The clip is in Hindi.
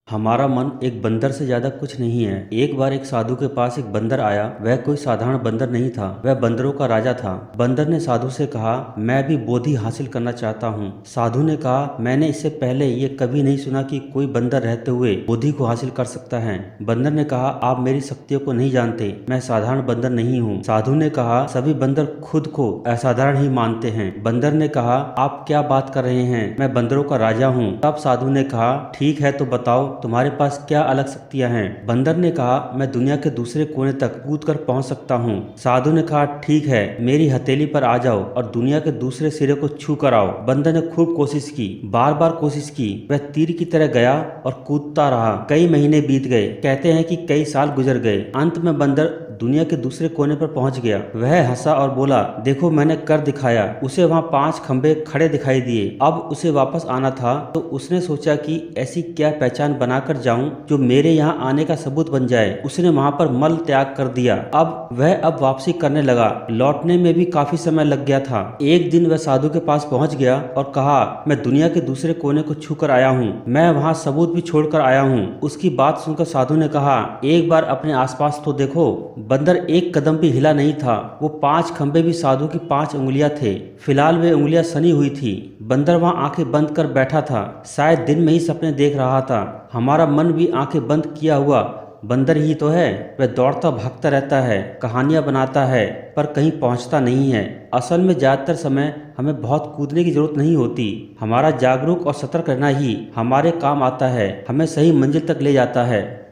हमारा मन एक बंदर से ज्यादा कुछ नहीं है। एक बार एक साधु के पास एक बंदर आया। वह कोई साधारण बंदर नहीं था, वह बंदरों का राजा था। बंदर ने साधु से कहा, मैं भी बोधि हासिल करना चाहता हूँ। साधु ने कहा, मैंने इससे पहले ये कभी नहीं सुना कि कोई बंदर रहते हुए बोधि को हासिल कर सकता है। बंदर ने कहा, आप मेरी शक्तियों को नहीं जानते, मैं साधारण बंदर नहीं हूँ। साधु ने कहा, सभी बंदर खुद को असाधारण ही मानते हैं। बंदर ने कहा, आप क्या बात कर रहे हैं, मैं बंदरों का राजा हूँ। तब साधु ने कहा, ठीक है तो बताओ तुम्हारे पास क्या अलग शक्तियां हैं। बंदर ने कहा, मैं दुनिया के दूसरे कोने तक कूद कर पहुंच सकता हूं। साधु ने कहा, ठीक है, मेरी हथेली पर आ जाओ और दुनिया के दूसरे सिरे को छू कर आओ। बंदर ने खूब कोशिश की, बार बार कोशिश की। वह तीर की तरह गया और कूदता रहा। कई महीने बीत गए, कहते हैं कि कई साल गुजर गए। अंत में बंदर दुनिया के दूसरे कोने पर पहुंच गया। वह हंसा और बोला, देखो मैंने कर दिखाया। उसे वहां 5 खंबे खड़े दिखाई दिए। अब उसे वापस आना था तो उसने सोचा कि ऐसी क्या पहचान बनाकर जाऊं जो मेरे यहाँ आने का सबूत बन जाए। उसने वहां पर मल त्याग कर दिया। अब वापसी करने लगा। लौटने में भी काफी समय लग गया था। एक दिन वह साधु के पास पहुंच गया और कहा, मैं दुनिया के दूसरे कोने को छू कर आया हूँ, मैं वहाँ सबूत भी छोड़कर आया हूँ। उसकी बात सुनकर साधु ने कहा, एक बार अपने आसपास तो देखो। बंदर एक कदम भी हिला नहीं था। वो 5 खंबे भी साधु की 5 उंगलियां थे। फिलहाल वे उंगलियां सनी हुई थी। बंदर वहां आंखें बंद कर बैठा था, शायद दिन में ही सपने देख रहा था। हमारा मन भी आंखें बंद किया हुआ बंदर ही तो है। वह दौड़ता भागता रहता है, कहानियां बनाता है, पर कहीं पहुंचता नहीं है। असल में ज्यादातर समय हमें बहुत कूदने की जरूरत नहीं होती। हमारा जागरूक और सतर्क रहना ही हमारे काम आता है, हमें सही मंजिल तक ले जाता है।